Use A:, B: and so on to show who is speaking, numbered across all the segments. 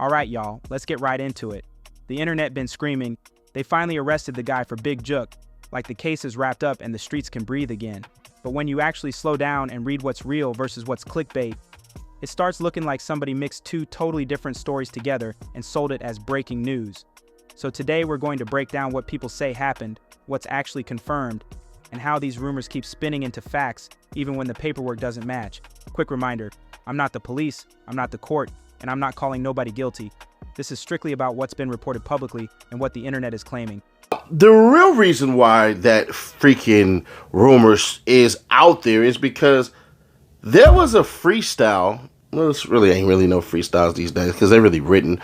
A: All right, y'all, let's get right into it. The internet been screaming, they finally arrested the guy for Big Jook, like the case is wrapped up and the streets can breathe again. But when you actually slow down and read what's real versus what's clickbait, it starts looking like somebody mixed two totally different stories together and sold it as breaking news. So today we're going to break down what people say happened, what's actually confirmed, and how these rumors keep spinning into facts even when the paperwork doesn't match. Quick reminder, I'm not the police, I'm not the court, and I'm not calling nobody guilty. This is strictly about what's been reported publicly and what the internet is claiming.
B: The real reason why that freaking rumors is out there is because there was a freestyle. Well, this really ain't really no freestyles these days because they're really written.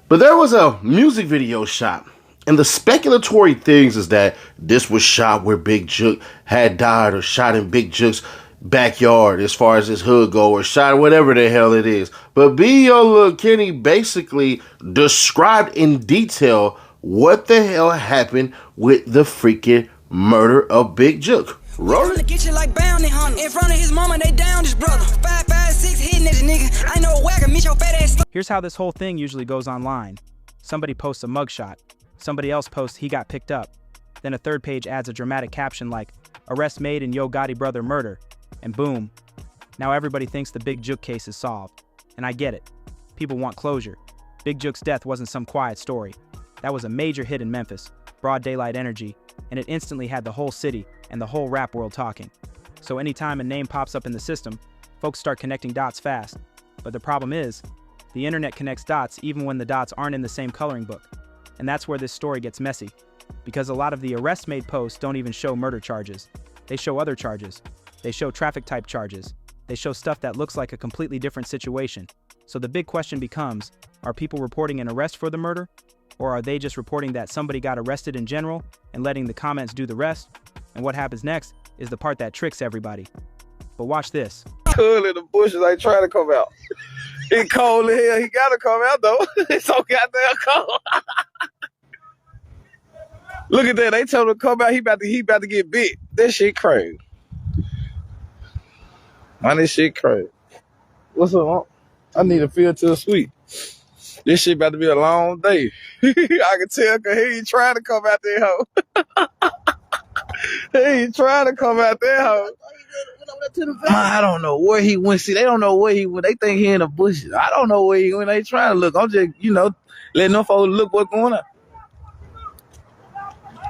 B: But there was a music video shot. And the speculatory things is that this was shot where Big Jook had died or shot in Big Jook's backyard as far as his hood go or shot whatever the hell it is. But B.O. Lil Kenny basically described in detail what the hell happened with the freaking murder of Big Jook.
C: Roll in the kitchen like bounty hunter. In front of his mama, they down his brother. 556 hitting at the nigga. I know a whacker, meet your fat ass.
A: Here's how this whole thing usually goes online. Somebody posts a mugshot. Somebody else posts he got picked up. Then a third page adds a dramatic caption like, arrest made in Yo Gotti brother murder. And boom. Now everybody thinks the Big Jook case is solved. And I get it. People want closure. Big Jook's death wasn't some quiet story. That was a major hit in Memphis, broad daylight energy, and it instantly had the whole city and the whole rap world talking. So anytime a name pops up in the system, folks start connecting dots fast. But the problem is, the internet connects dots even when the dots aren't in the same coloring book. And that's where this story gets messy, because a lot of the arrest-made posts don't even show murder charges. They show other charges. They show traffic-type charges. They show stuff that looks like a completely different situation. So the big question becomes, are people reporting an arrest for the murder? Or are they just reporting that somebody got arrested in general and letting the comments do the rest? And what happens next is the part that tricks everybody. But watch this.
D: Cool in the bushes ain't trying to come out. He cold as hell. He gotta come out though. It's so goddamn cold. Look at that. They told him to come out. He about to get bit. That shit crazy. Man, this shit crazy. What's up? I need a feel to the sweet. This shit about to be a long day. I can tell because he ain't trying to come out there, hoe. He ain't trying to come out there, hoe. I don't know where he went. See, they don't know where he went. They think he in the bushes. I don't know where he went. They trying to look. I'm just, letting them folks look what's going on.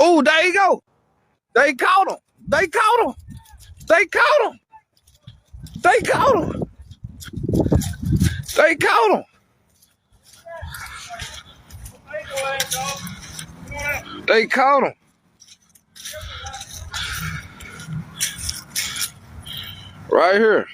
D: Oh, there you go. They caught him. They caught him. They caught him. They caught him. They caught him. They caught him. Right here.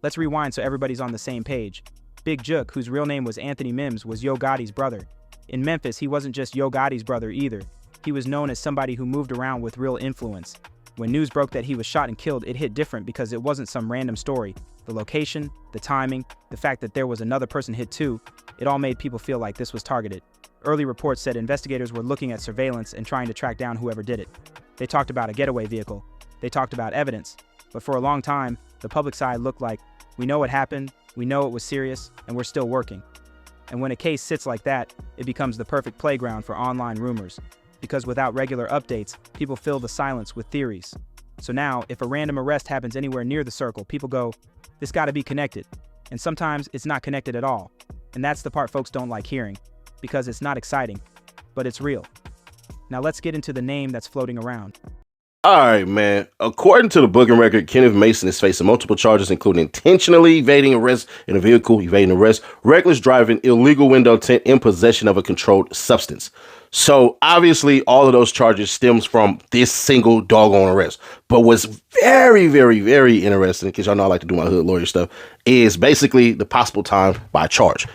A: Let's rewind so everybody's on the same page. Big Jook, whose real name was Anthony Mims, was Yo Gotti's brother. In Memphis, he wasn't just Yo Gotti's brother either. He was known as somebody who moved around with real influence. When news broke that he was shot and killed, it hit different because it wasn't some random story. The location, the timing, the fact that there was another person hit too, it all made people feel like this was targeted. Early reports said investigators were looking at surveillance and trying to track down whoever did it. They talked about a getaway vehicle. They talked about evidence. But for a long time, the public side looked like, we know what happened, we know it was serious, and we're still working. And when a case sits like that, it becomes the perfect playground for online rumors. Because without regular updates, people fill the silence with theories. So now, if a random arrest happens anywhere near the circle, people go, this gotta be connected. And sometimes it's not connected at all. And that's the part folks don't like hearing, because it's not exciting, but it's real. Now let's get into the name that's floating around.
B: All right, man. According to the booking record, Kenneth Mason is facing multiple charges, including intentionally evading arrest in a vehicle, evading arrest, reckless driving, illegal window tint, and possession of a controlled substance. So obviously all of those charges stems from this single doggone arrest. But what's very, very, very interesting, because y'all know I like to do my hood lawyer stuff, is basically the possible time by charge.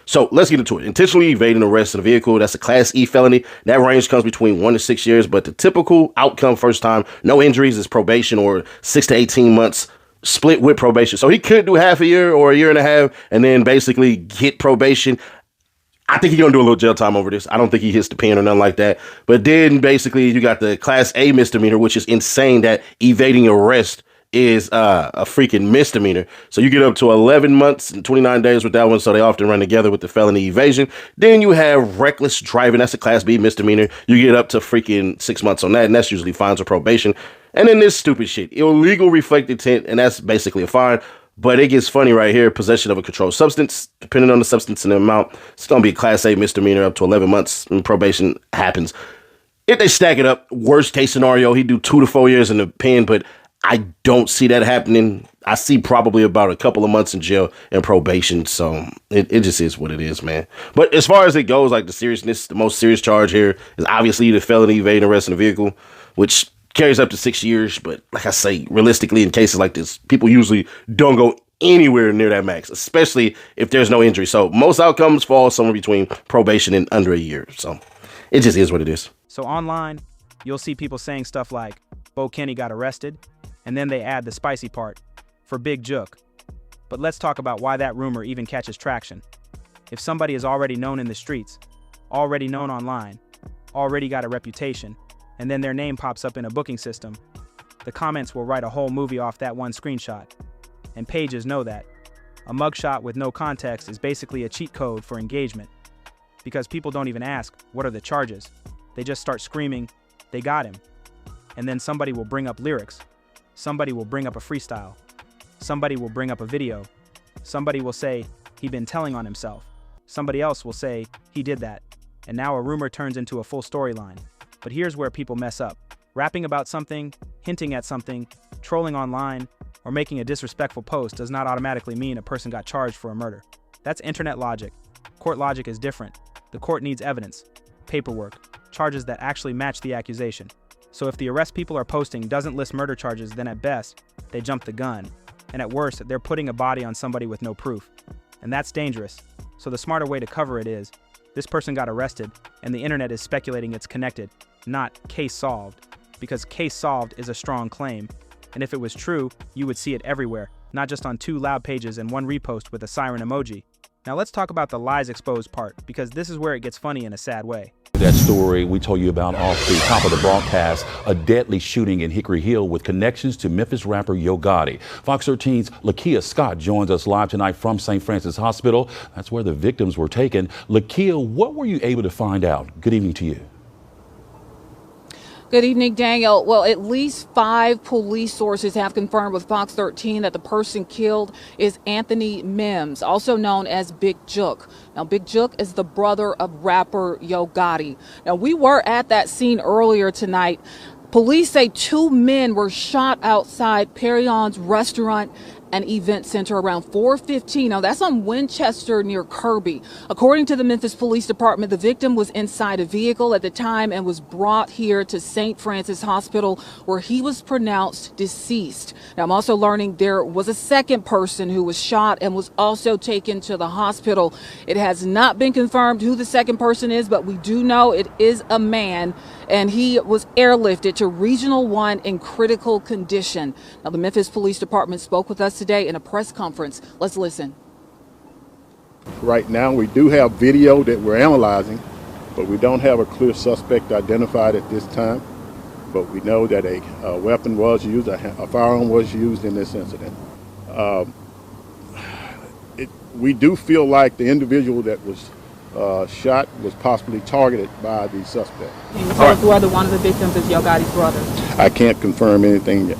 B: So let's get into it. Intentionally evading arrest in a vehicle, that's a Class E felony. That range comes between 1 to 6 years, but the typical outcome first time, no injuries, is probation or 6 to 18 months split with probation. So he could do half a year or a year and a half and then basically get probation. I think he's going to do a little jail time over this. I don't think he hits the pen or nothing like that. But then basically you got the Class A misdemeanor, which is insane that evading arrest is a freaking misdemeanor. So you get up to 11 months and 29 days with that one. So they often run together with the felony evasion. Then you have reckless driving. That's a Class B misdemeanor. You get up to freaking 6 months on that. And that's usually fines or probation. And then this stupid shit, illegal reflected tint. And that's basically a fine. But it gets funny right here. Possession of a controlled substance, depending on the substance and the amount, it's going to be a Class A misdemeanor up to 11 months and probation happens. If they stack it up, worst case scenario, he'd do 2 to 4 years in the pen, but I don't see that happening. I see probably about a couple of months in jail and probation. So it just is what it is, man. But as far as it goes, like the seriousness, the most serious charge here is obviously the felony evading arrest in a vehicle, which carries up to 6 years. But like I say, realistically, in cases like this, people usually don't go anywhere near that max, especially if there's no injury. So most outcomes fall somewhere between probation and under a year. So it just is what it is.
A: So online, you'll see people saying stuff like, Bo Kenny got arrested, and then they add the spicy part, for Big Jook. But let's talk about why that rumor even catches traction. If somebody is already known in the streets, already known online, already got a reputation, and then their name pops up in a booking system, the comments will write a whole movie off that one screenshot. And pages know that. A mugshot with no context is basically a cheat code for engagement. Because people don't even ask, what are the charges? They just start screaming, they got him. And then somebody will bring up lyrics. Somebody will bring up a freestyle. Somebody will bring up a video. Somebody will say, he been telling on himself. Somebody else will say, he did that. And now a rumor turns into a full storyline. But here's where people mess up. Rapping about something, hinting at something, trolling online, or making a disrespectful post does not automatically mean a person got charged for a murder. That's internet logic. Court logic is different. The court needs evidence, paperwork, charges that actually match the accusation. So if the arrest people are posting doesn't list murder charges, then at best, they jump the gun. And at worst, they're putting a body on somebody with no proof. And that's dangerous. So the smarter way to cover it is, this person got arrested, and the internet is speculating it's connected, not case solved. Because case solved is a strong claim. And if it was true, you would see it everywhere, not just on 2 loud pages and 1 repost with a siren emoji. Now let's talk about the lies exposed part, because this is where it gets funny in a sad way.
E: That story we told you about off the top of the broadcast, a deadly shooting in Hickory Hill with connections to Memphis rapper Yo Gotti. Fox 13's Lakia Scott joins us live tonight from St. Francis Hospital. That's where the victims were taken. Lakia, what were you able to find out? Good evening to you.
F: Good evening, Daniel. Well, at least 5 police sources have confirmed with Fox 13 that the person killed is Anthony Mims, also known as Big Jook. Now, Big Jook is the brother of rapper Yo Gotti. Now, we were at that scene earlier tonight. Police say 2 men were shot outside Perion's restaurant and event center around 4:15. Now that's on Winchester near Kirby. According to the Memphis Police Department, the victim was inside a vehicle at the time and was brought here to St. Francis Hospital, where he was pronounced deceased. Now I'm also learning there was a second person who was shot and was also taken to the hospital. It has not been confirmed who the second person is, but we do know it is a man, and he was airlifted to Regional 1 in critical condition. Now the Memphis Police Department spoke with us today in a press conference. Let's listen.
G: Right now, we do have video that we're analyzing, but we don't have a clear suspect identified at this time. But we know that a weapon was used, a firearm was used in this incident. We do feel like the individual that was shot was possibly targeted by the suspect.
F: Can you tell us whether one of the victims is Yo Gotti's brother?
G: I can't confirm anything yet.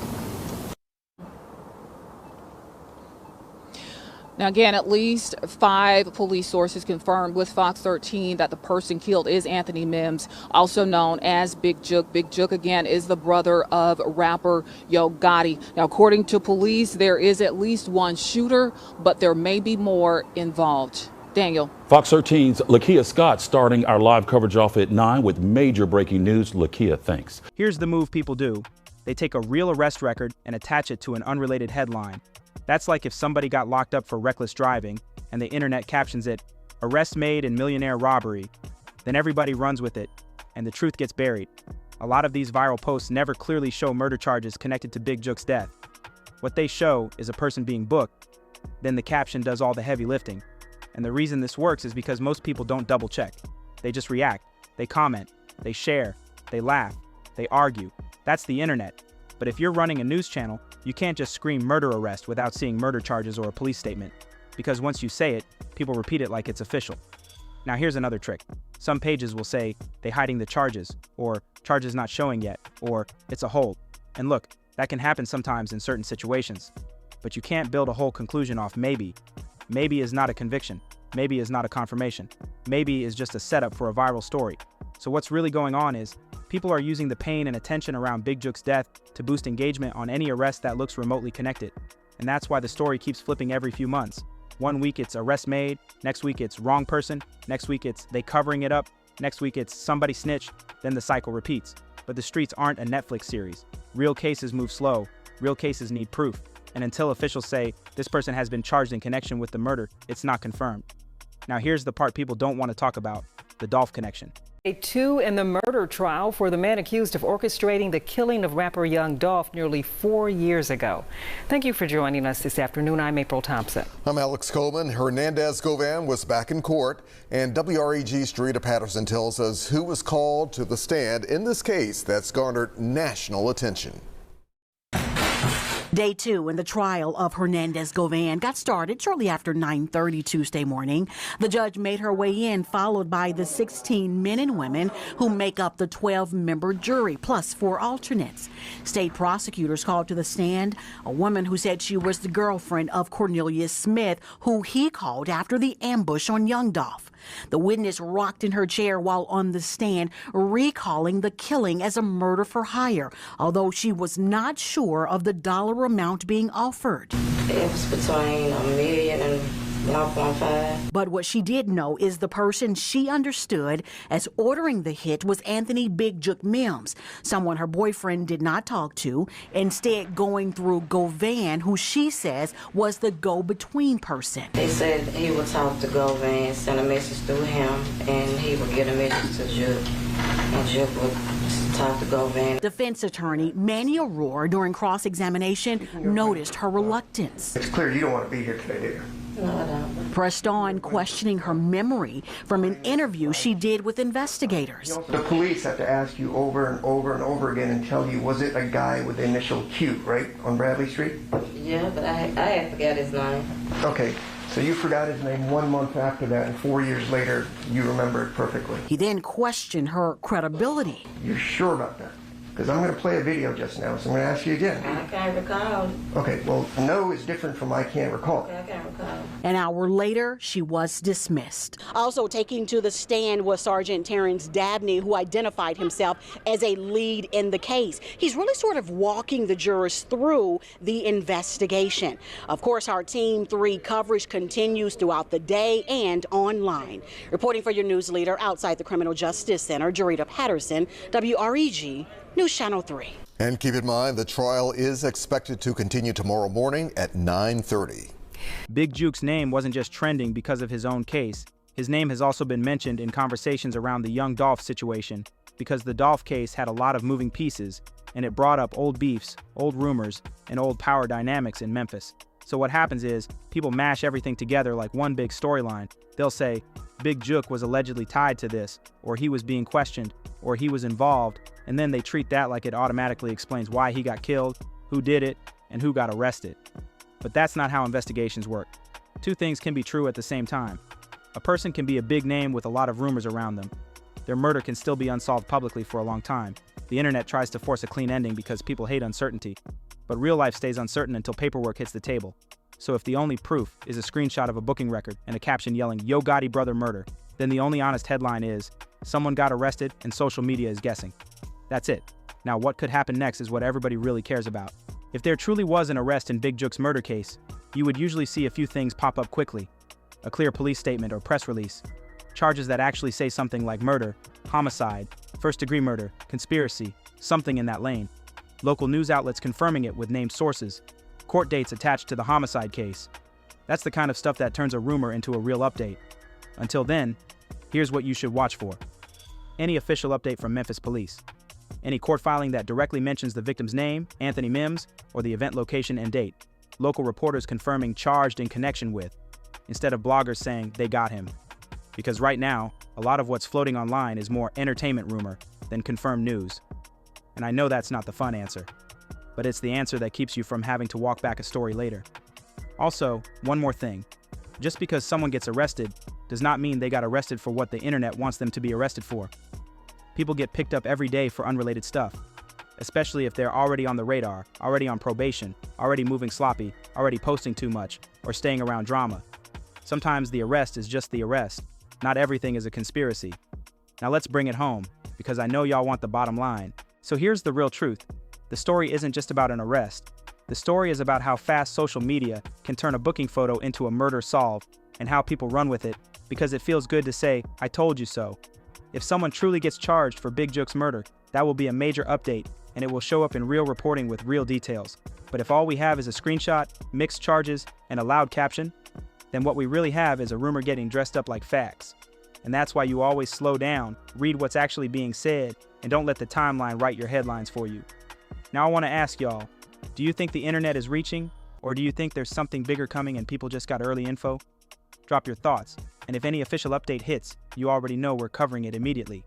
F: Now, again, at least 5 police sources confirmed with Fox 13 that the person killed is Anthony Mims, also known as Big Jook. Big Jook, again, is the brother of rapper Yo Gotti. Now, according to police, there is at least 1 shooter, but there may be more involved. Daniel.
E: Fox 13's Lakia Scott starting our live coverage off at 9 with major breaking news. Lakia, thanks.
A: Here's the move people do. They take a real arrest record and attach it to an unrelated headline. That's like if somebody got locked up for reckless driving and the internet captions it, "Arrest made in millionaire robbery." Then everybody runs with it, and the truth gets buried. A lot of these viral posts never clearly show murder charges connected to Big Jook's death. What they show is a person being booked, then the caption does all the heavy lifting. And the reason this works is because most people don't double check. They just react, they comment, they share, they laugh, they argue. That's the internet. But if you're running a news channel, you can't just scream murder arrest without seeing murder charges or a police statement. Because once you say it, people repeat it like it's official. Now here's another trick. Some pages will say they hiding the charges, or charges not showing yet, or it's a hold. And look, that can happen sometimes in certain situations. But you can't build a whole conclusion off maybe. Maybe is not a conviction. Maybe is not a confirmation. Maybe is just a setup for a viral story. So what's really going on is, people are using the pain and attention around Big Jook's death to boost engagement on any arrest that looks remotely connected. And that's why the story keeps flipping every few months. One week it's arrest made, next week it's wrong person, next week it's they covering it up, next week it's somebody snitched, then the cycle repeats. But the streets aren't a Netflix series. Real cases move slow, real cases need proof, and until officials say this person has been charged in connection with the murder, it's not confirmed. Now here's the part people don't want to talk about, the Dolph connection.
H: Day 2 in the murder trial for the man accused of orchestrating the killing of rapper Young Dolph nearly 4 years ago. Thank you for joining us this afternoon. I'm April Thompson.
I: I'm Alex Coleman. Hernandez-Govan was back in court, and WREG's Jarita Patterson tells us who was called to the stand in this case that's garnered national attention.
J: Day 2 in the trial of Hernandez-Govan got started shortly after 9:30 Tuesday morning. The judge made her way in, followed by the 16 men and women who make up the 12-member jury, plus 4 alternates. State prosecutors called to the stand a woman who said she was the girlfriend of Cornelius Smith, who he called after the ambush on Young Dolph. The witness rocked in her chair while on the stand, recalling the killing as a murder for hire, although she was not sure of the dollar amount being offered.
K: It was between $1 million and 1.5.
J: But what she did know is the person she understood as ordering the hit was Anthony Big Jook Mims, someone her boyfriend did not talk to, instead going through Govan, who she says was the go-between person.
K: They said he would talk to Govan, send a message through him, and he would get a message to Jook, and Jook would talk to Govan.
J: Defense attorney Manny Aurora, during cross-examination, noticed her reluctance.
L: It's clear you don't want to be here today, do you?
K: No, I don't.
J: Pressed on, questioning her memory from an interview she did with investigators.
L: The police have to ask you over and over and over again and tell you, was it a guy with the initial Q, right, on Bradley Street?
K: Yeah, but I had forgot his name.
L: Okay, so you forgot his name 1 month after that, and 4 years later, you remember it perfectly.
J: He then questioned her credibility.
L: You're sure about that? Because I'm going to play a video just now, so I'm going to ask you again.
K: I can't recall.
L: Okay, well, no is different from I can't recall.
K: Okay, I can't recall.
J: An hour later, she was dismissed. Also taking to the stand was Sergeant Terrence Dabney, who identified himself as a lead in the case. He's really sort of walking the jurors through the investigation. Of course, our Team 3 coverage continues throughout the day and online. Reporting for your news leader outside the Criminal Justice Center, Jarita Patterson, WREG News Channel 3.
I: And keep in mind, the trial is expected to continue tomorrow morning at 9:30.
A: Big Jook's name wasn't just trending because of his own case. His name has also been mentioned in conversations around the Young Dolph situation, because the Dolph case had a lot of moving pieces, and it brought up old beefs, old rumors, and old power dynamics in Memphis. So what happens is, people mash everything together like one big storyline. They'll say, Big Jook was allegedly tied to this, or he was being questioned, or he was involved, and then they treat that like it automatically explains why he got killed, who did it, and who got arrested. But that's not how investigations work. Two things can be true at the same time. A person can be a big name with a lot of rumors around them. Their murder can still be unsolved publicly for a long time. The internet tries to force a clean ending because people hate uncertainty. But real life stays uncertain until paperwork hits the table. So if the only proof is a screenshot of a booking record and a caption yelling, "Yo Gotti brother murder," then the only honest headline is, someone got arrested and social media is guessing. That's it. Now what could happen next is what everybody really cares about. If there truly was an arrest in Big Jook's murder case, you would usually see a few things pop up quickly. A clear police statement or press release. Charges that actually say something like murder, homicide, first-degree murder, conspiracy, something in that lane. Local news outlets confirming it with named sources. Court dates attached to the homicide case. That's the kind of stuff that turns a rumor into a real update. Until then, here's what you should watch for. Any official update from Memphis police. Any court filing that directly mentions the victim's name, Anthony Mims, or the event location and date. Local reporters confirming charged in connection with, instead of bloggers saying they got him. Because right now, a lot of what's floating online is more entertainment rumor than confirmed news. And I know that's not the fun answer. but it's the answer that keeps you from having to walk back a story later. Also, one more thing. Just because someone gets arrested does not mean they got arrested for what the internet wants them to be arrested for. People get picked up every day for unrelated stuff, especially if they're already on the radar, already on probation, already moving sloppy, already posting too much, or staying around drama. Sometimes the arrest is just the arrest. Not everything is a conspiracy. Now let's bring it home, because I know y'all want the bottom line. So here's the real truth. The story isn't just about an arrest. The story is about how fast social media can turn a booking photo into a murder solved, and how people run with it because it feels good to say, "I told you so." If someone truly gets charged for Big Jook's murder, that will be a major update, and it will show up in real reporting with real details. But if all we have is a screenshot, mixed charges, and a loud caption, then what we really have is a rumor getting dressed up like facts. And that's why you always slow down, read what's actually being said, and don't let the timeline write your headlines for you. Now I want to ask y'all, do you think the internet is reaching, or do you think there's something bigger coming and people just got early info? Drop your thoughts, and if any official update hits, you already know we're covering it immediately.